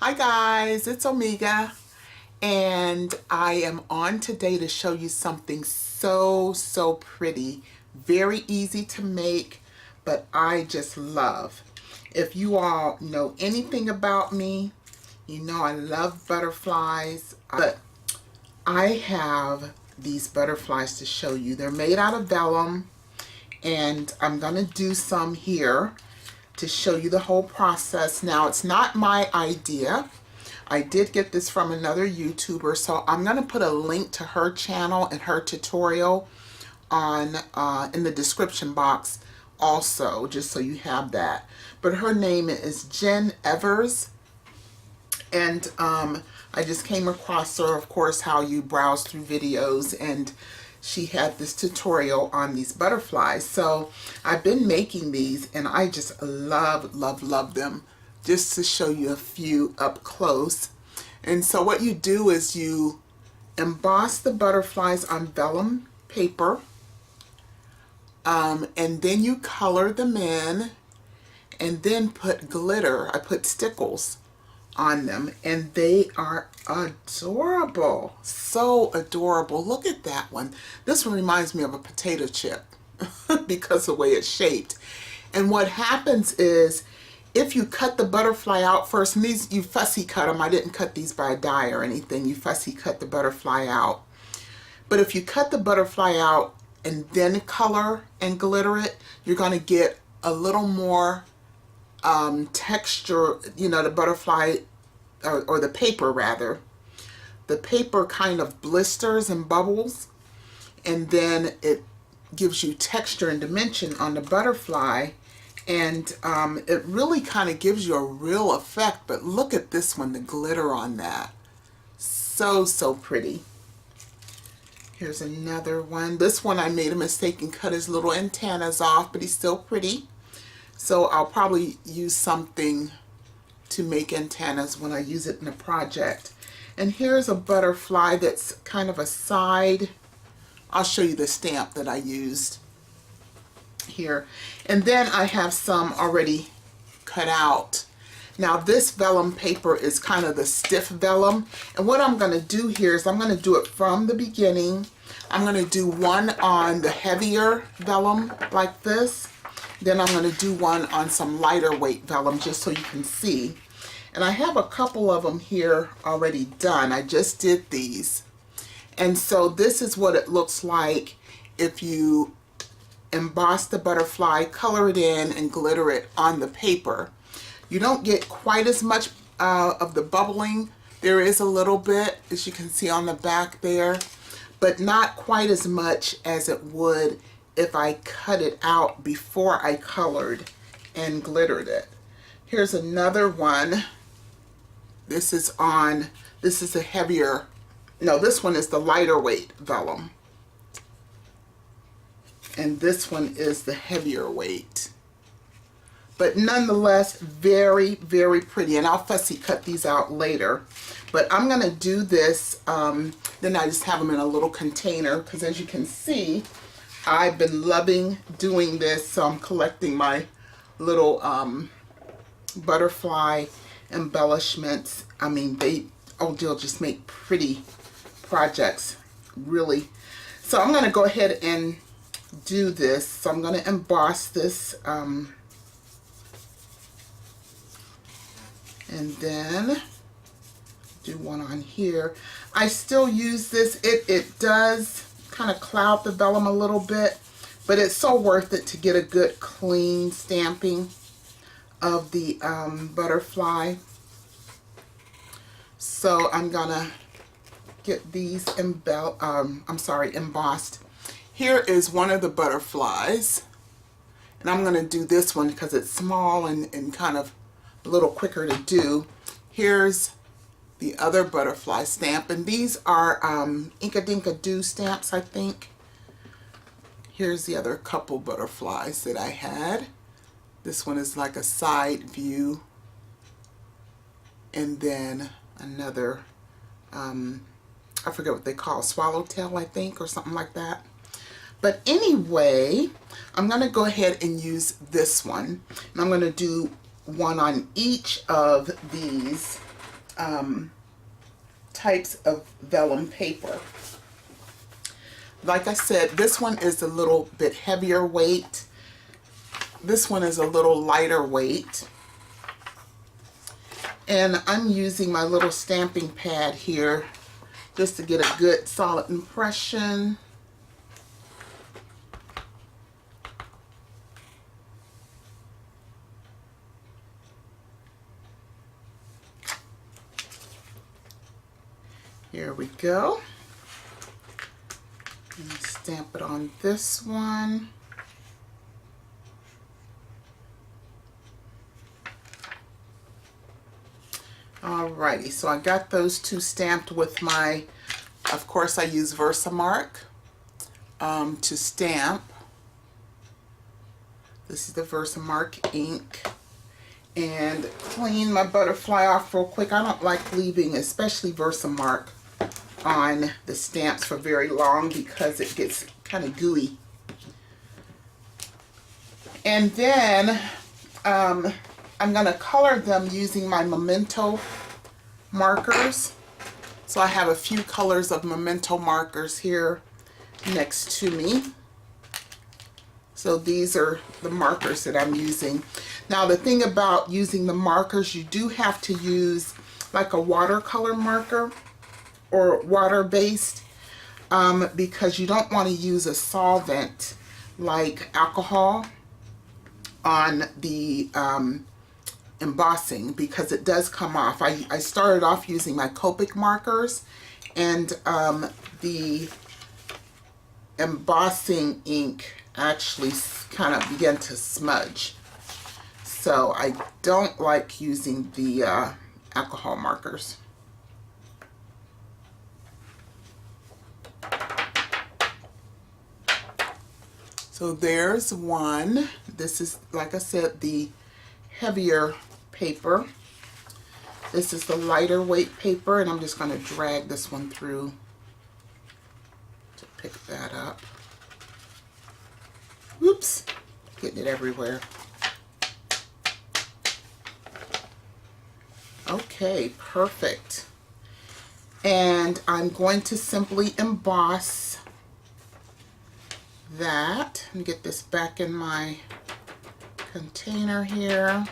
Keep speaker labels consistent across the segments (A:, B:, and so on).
A: Hi guys, it's Omega, and I am on today to show you something so pretty, very easy to make, but I just love. If you all know anything about me, you know I love butterflies, but I have these butterflies to show you. They're made out of vellum, and I'm gonna do some here to show you the whole process. Now, it's not my idea. I did get this from another YouTuber, so I'm going to put a link to her channel and her tutorial on in the description box also, just so you have that. But her name is Jen Evers, and I just came across her, of course, how you browse through videos, and she had this tutorial on these butterflies. So I've been making these, and I just love them. Just to show you a few up close. And so what you do is you emboss the butterflies on vellum paper, and then you color them in, and then put glitter. I put stickles on them, and they are adorable. So adorable. Look at that one. This one reminds me of a potato chip because of the way it's shaped. And what happens is, if you cut the butterfly out first, and these, you fussy cut them. I didn't cut these by a die or anything. You fussy cut the butterfly out. But if you cut the butterfly out and then color and glitter it, you're going to get a little more texture. You know, the butterfly, or the paper rather. The paper kind of blisters and bubbles, and then it gives you texture and dimension on the butterfly. And it really kind of gives you a real effect. But look at this one, the glitter on that. So pretty. Here's another one. This one I made a mistake and cut his little antennas off, but he's still pretty. So I'll probably use something to make antennas when I use it in a project. And here's a butterfly that's kind of a side. I'll show you the stamp that I used here. And then I have some already cut out. Now this vellum paper is kind of the stiff vellum, and what I'm going to do here is I'm going to do it from the beginning. I'm going to do one on the heavier vellum like this, then I'm going to do one on some lighter weight vellum just so you can see. And I have a couple of them here already done. I just did these, and so this is what it looks like if you emboss the butterfly, color it in, and glitter it on the paper. You don't get quite as much of the bubbling. There is a little bit, as you can see on the back there, but not quite as much as it would if I cut it out before I colored and glittered it. Here's another one. This is a heavier, no, this one is the lighter weight vellum. And this one is the heavier weight. But nonetheless, very pretty. And I'll fussy cut these out later. But I'm going to do this, then I just have them in a little container, because as you can see, I've been loving doing this. So I'm collecting my little butterfly embellishments. I mean, they'll just make pretty projects, really. So I'm going to go ahead and do this. So I'm going to emboss this, and then do one on here. I still use this. It does kind of cloud the vellum a little bit, but it's so worth it to get a good clean stamping of the butterfly. So I'm gonna get these embossed. Here is one of the butterflies, and I'm going to do this one because it's small and kind of a little quicker to do. Here's the other butterfly stamp, and these are Inka Dinka Doo stamps, I think. Here's the other couple butterflies that I had. This one is like a side view, and then another, I forget what they call, swallowtail, I think, or something like that. But anyway, I'm going to go ahead and use this one. And I'm going to do one on each of these types of vellum paper. Like I said, this one is a little bit heavier weight. This one is a little lighter weight. And I'm using my little stamping pad here just to get a good solid impression. Here we go. And stamp it on this one. Alrighty, so I got those two stamped with my, of course I use Versamark to stamp. This is the Versamark ink. And clean my butterfly off real quick. I don't like leaving, especially Versamark, on the stamps for very long because it gets kind of gooey. And then I'm going to color them using my Memento markers. So I have a few colors of Memento markers here next to me. So these are the markers that I'm using. Now the thing about using the markers, you do have to use like a watercolor marker or water-based because you don't want to use a solvent like alcohol on the embossing because it does come off. I started off using my Copic markers, and the embossing ink actually kind of began to smudge. So I don't like using the alcohol markers. So there's one. This is, like I said, the heavier paper. This is the lighter weight paper, and I'm just going to drag this one through to pick that up. Whoops, getting it everywhere. Okay, perfect. And I'm going to simply emboss that and get this back in my container here.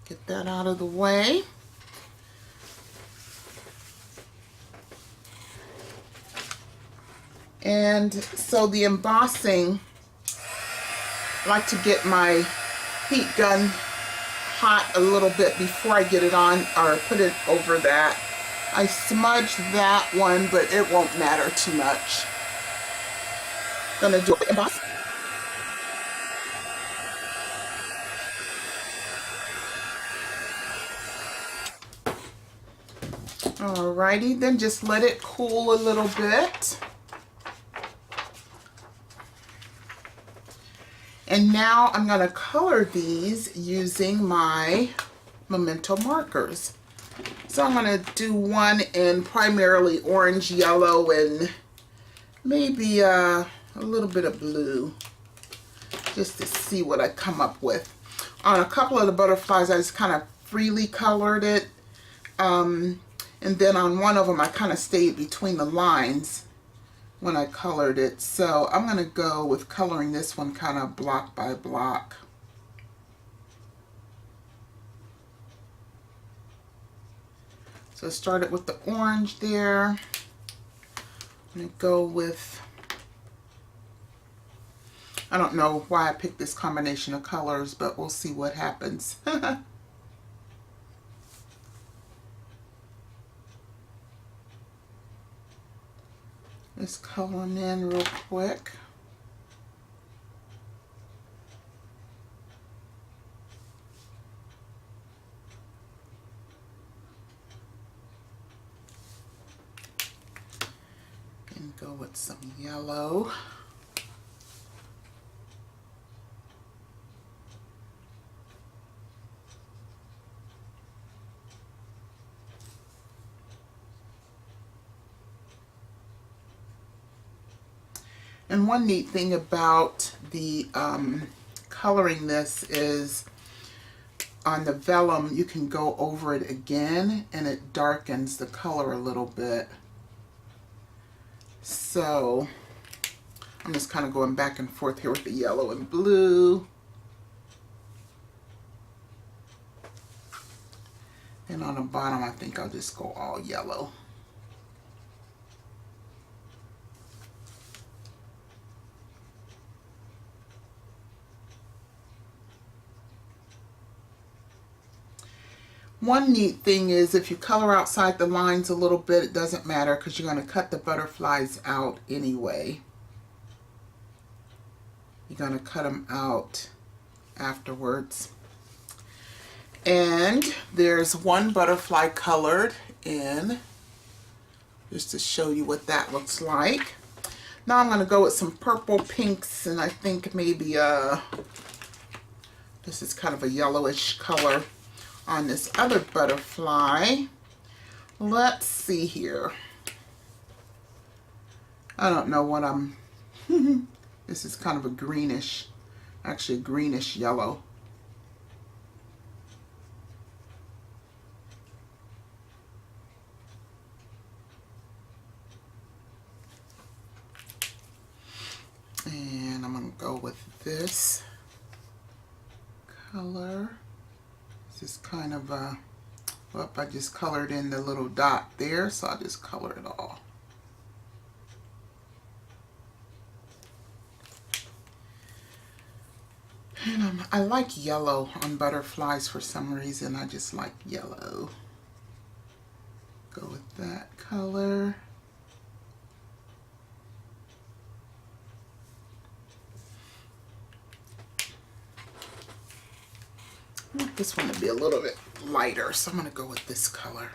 A: Get that out of the way. And so the embossing, I like to get my heat gun hot a little bit before I get it on or put it over that. I smudged that one, but it won't matter too much. Gonna do it emboss. Alrighty, then just let it cool a little bit. And now I'm going to color these using my Memento markers. So I'm going to do one in primarily orange, yellow, and maybe a little bit of blue, just to see what I come up with. On a couple of the butterflies, I just kind of freely colored it. And then on one of them, I kind of stayed between the lines when I colored it. So I'm going to go with coloring this one kind of block by block. So I started with the orange there. I'm going to go with, I don't know why I picked this combination of colors, but we'll see what happens. Just color them in real quick. And go with some yellow. And one neat thing about the coloring this is on the vellum, you can go over it again and it darkens the color a little bit. So I'm just kind of going back and forth here with the yellow and blue. And on the bottom, I think I'll just go all yellow. One neat thing is if you color outside the lines a little bit, it doesn't matter because you're going to cut the butterflies out anyway. You're going to cut them out afterwards. And there's one butterfly colored in, just to show you what that looks like. Now I'm going to go with some purple pinks, and I think maybe this is kind of a yellowish color on this other butterfly. Let's see here. I don't know what I'm this is kind of a greenish, actually a greenish yellow. And I'm going to go with this color. This is kind of a, well, I just colored in the little dot there, so I'll just color it all. And I like yellow on butterflies for some reason. I just like yellow. Go with that color. I want this one to be a little bit lighter, so I'm going to go with this color.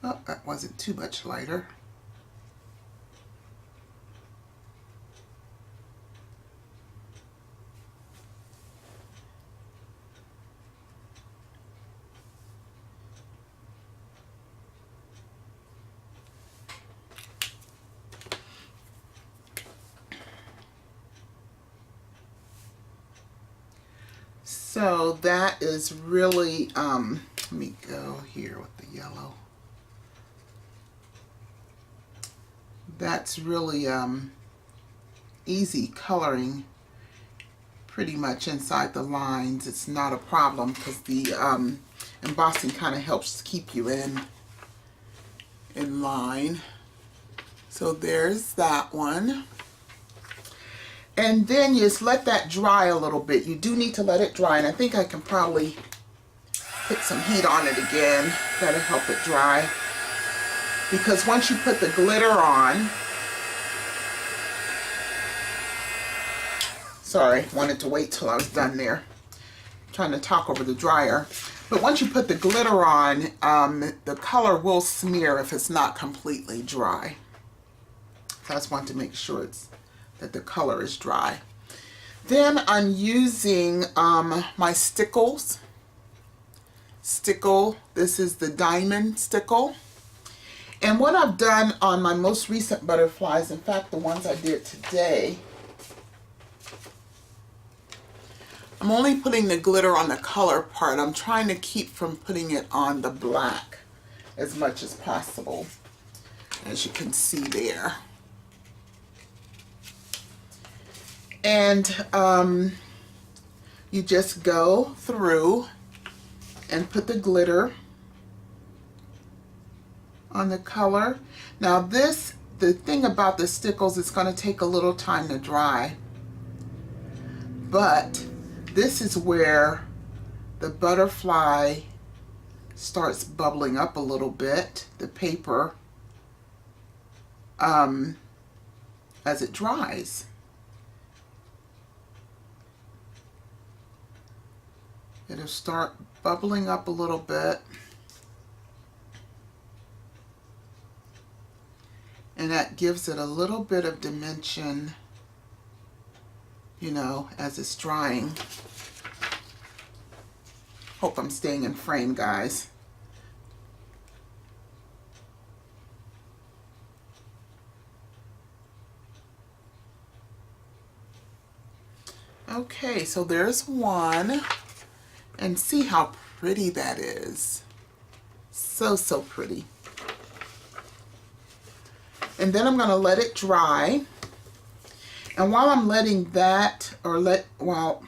A: Oh, that wasn't too much lighter. So that is really, let me go here with the yellow. That's really easy coloring pretty much inside the lines. It's not a problem because the embossing kind of helps keep you in line. So there's that one. And then you just let that dry a little bit. You do need to let it dry, and I think I can probably put some heat on it again. That'll help it dry. Because once you put the glitter on, sorry, wanted to wait till I was done there. I'm trying to talk over the dryer. But once you put the glitter on, the color will smear if it's not completely dry. So I just want to make sure that the color is dry. Then I'm using my stickles. This is the diamond stickle. And what I've done on my most recent butterflies, in fact the ones I did today, I'm only putting the glitter on the color part. I'm trying to keep from putting it on the black as much as possible, as you can see there. And you just go through and put the glitter on the color. Now the thing about the stickles, it's going to take a little time to dry. But this is where the butterfly starts bubbling up a little bit, the paper, as it dries. It'll start bubbling up a little bit. And that gives it a little bit of dimension, you know, as it's drying. Hope I'm staying in frame, guys. Okay, so there's one, and see how pretty that is. So, so pretty. And then I'm going to let it dry. And while I'm letting that, while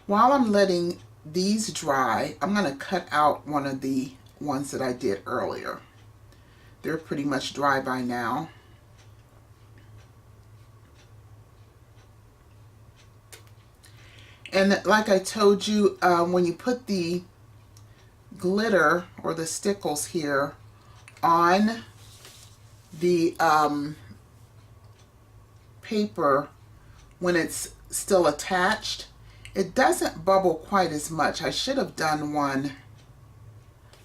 A: I'm letting these dry, I'm going to cut out one of the ones that I did earlier. They're pretty much dry by now. And like I told you, when you put the glitter or the stickles here on the paper, when it's still attached, it doesn't bubble quite as much. I should have done one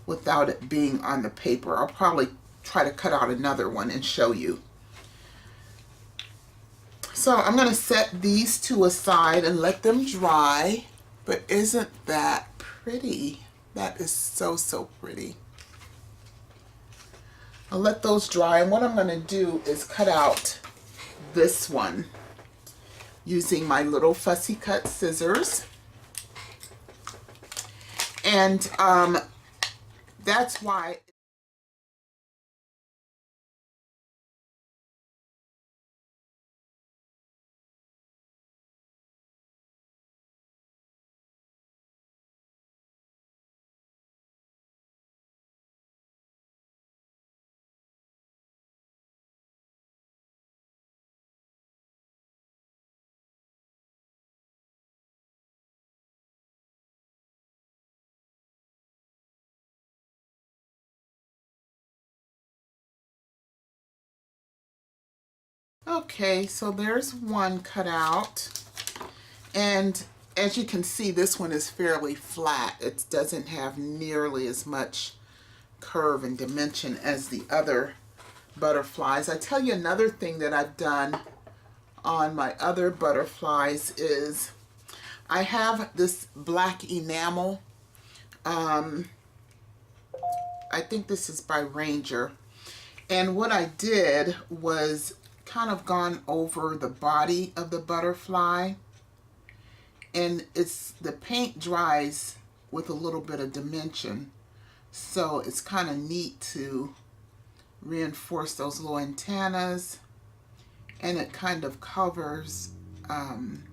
A: without it being on the paper. I'll probably try to cut out another one and show you. So I'm going to set these two aside and let them dry. But isn't that pretty? That is so, so pretty. I'll let those dry, and what I'm going to do is cut out this one using my little fussy cut scissors. And that's why okay, so there's one cut out, and as you can see, this one is fairly flat. It doesn't have nearly as much curve and dimension as the other butterflies. I tell you another thing that I've done on my other butterflies is I have this black enamel. I think this is by Ranger. And what I did was kind of gone over the body of the butterfly, and the paint dries with a little bit of dimension, so it's kind of neat to reinforce those little antennas, and it kind of covers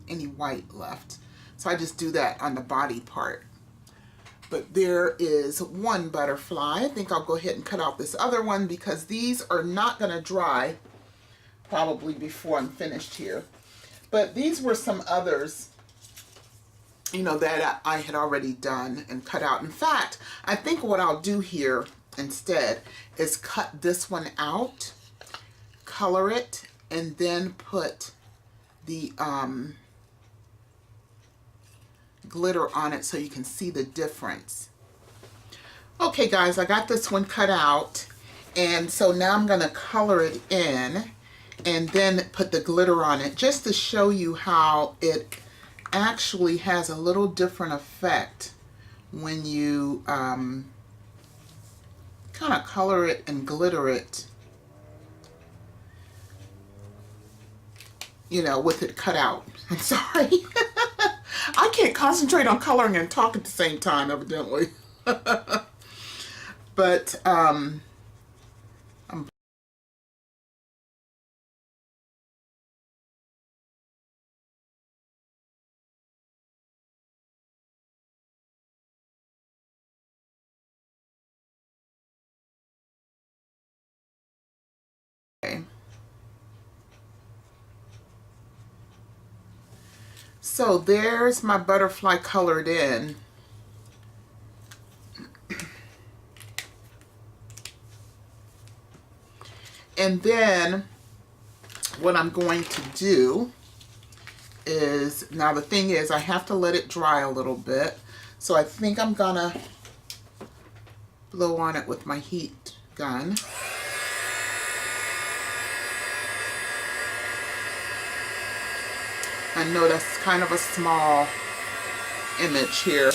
A: any white left. So I just do that on the body part. But there is one butterfly. I think I'll go ahead and cut out this other one because these are not going to dry probably before I'm finished here. But these were some others, you know, that I had already done and cut out. In fact, I think what I'll do here instead is cut this one out, color it, and then put the glitter on it so you can see the difference. Okay guys, I got this one cut out, and so now I'm going to color it in and then put the glitter on it just to show you how it actually has a little different effect when you kind of color it and glitter it, you know, with it cut out. I'm sorry. I can't concentrate on coloring and talk at the same time, evidently. But okay. So there's my butterfly colored in. And then what I'm going to do is, now the thing is I have to let it dry a little bit. So I think I'm gonna blow on it with my heat gun. I know that's kind of a small image here.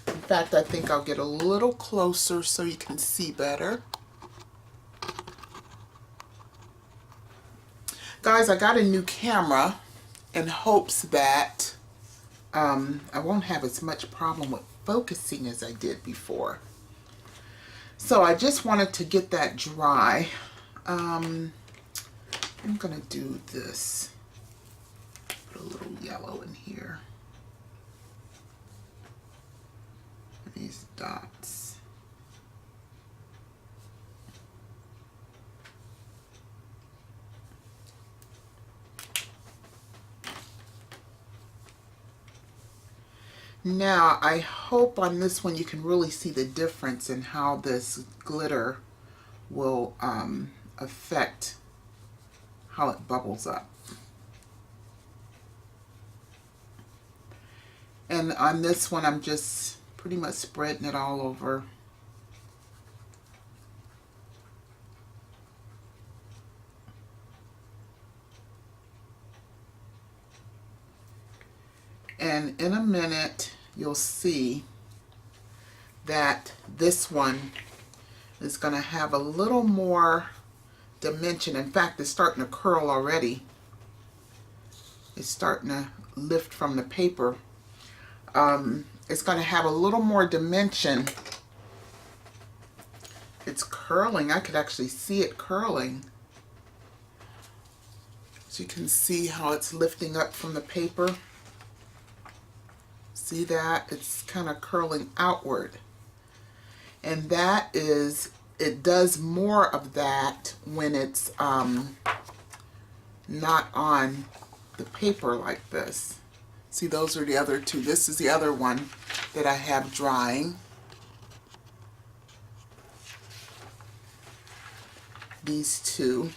A: In fact, I think I'll get a little closer so you can see better. Guys, I got a new camera, in hopes that I won't have as much problem with focusing as I did before. So I just wanted to get that dry. I'm gonna do this. Put a little yellow in here. These dots. Now, I hope on this one you can really see the difference in how this glitter will affect how it bubbles up. And on this one, I'm just pretty much spreading it all over. And in a minute, you'll see that this one is going to have a little more dimension. In fact, it's starting to curl already. It's starting to lift from the paper. It's going to have a little more dimension. It's curling. I could actually see it curling. So you can see how it's lifting up from the paper. See that? It's kind of curling outward. And that is, it does more of that when it's not on the paper like this. See, those are the other two. This is the other one that I have drying. These two.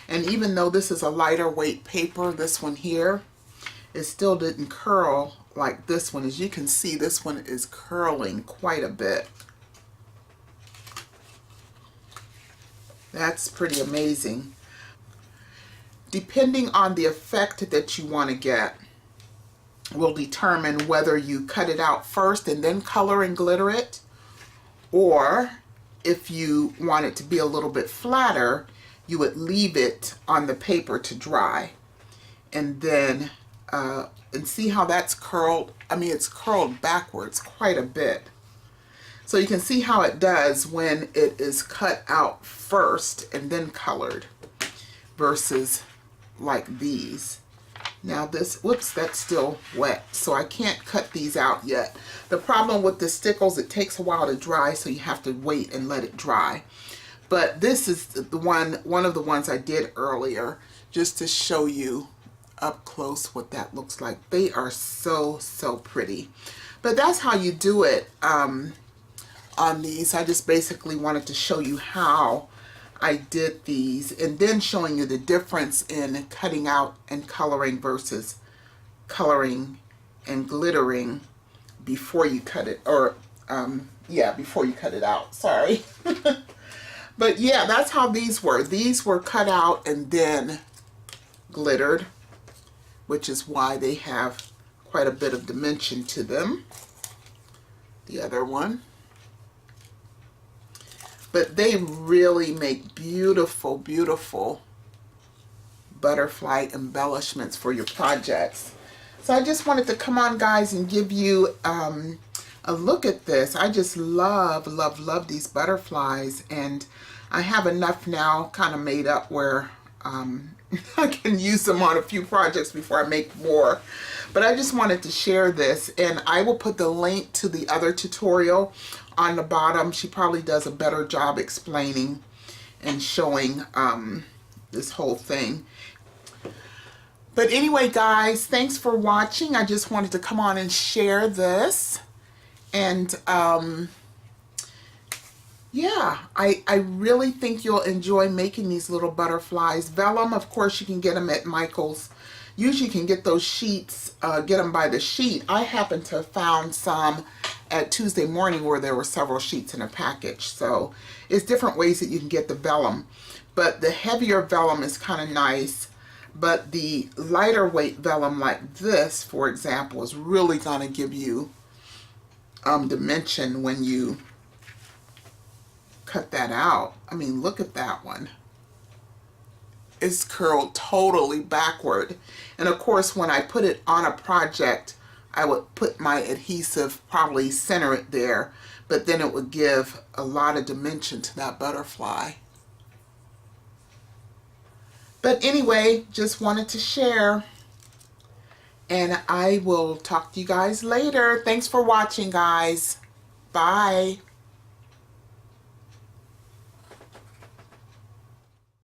A: And even though this is a lighter weight paper, this one here, it still didn't curl like this one. As you can see, this one is curling quite a bit. That's pretty amazing. Depending on the effect that you want to get will determine whether you cut it out first and then color and glitter it, or if you want it to be a little bit flatter, you would leave it on the paper to dry. And then and see how that's curled. I mean, it's curled backwards quite a bit. So you can see how it does when it is cut out first and then colored versus like these. Now this, whoops, that's still wet, so I can't cut these out yet. The problem with the stickles, it takes a while to dry, so you have to wait and let it dry. But this is the one of the ones I did earlier, just to show you up close what that looks like. They are so pretty. But that's how you do it on these. I just basically wanted to show you how I did these, and then showing you the difference in cutting out and coloring versus coloring and glittering before you cut it, or yeah, before you cut it out, sorry. But yeah, that's how these were. These were cut out and then glittered, which is why they have quite a bit of dimension to them. The other one. But they really make beautiful, beautiful butterfly embellishments for your projects. So I just wanted to come on, guys, and give you a look at this. I just love, love, love these butterflies, and I have enough now kind of made up where I can use them on a few projects before I make more. But I just wanted to share this, and I will put the link to the other tutorial on the bottom. She probably does a better job explaining and showing this whole thing. But anyway, guys, thanks for watching. I just wanted to come on and share this. And yeah, I really think you'll enjoy making these little butterflies. Vellum, of course, you can get them at Michael's. Usually you can get those sheets, get them by the sheet. I happen to have found some at Tuesday Morning where there were several sheets in a package. So it's different ways that you can get the vellum. But the heavier vellum is kind of nice. But the lighter weight vellum like this, for example, is really going to give you dimension when you cut that out. I mean, look at that one. is curled totally backward. And of course, when I put it on a project, I would put my adhesive, probably center it there, but then it would give a lot of dimension to that butterfly. But anyway, just wanted to share, and I will talk to you guys later. Thanks for watching, guys. Bye.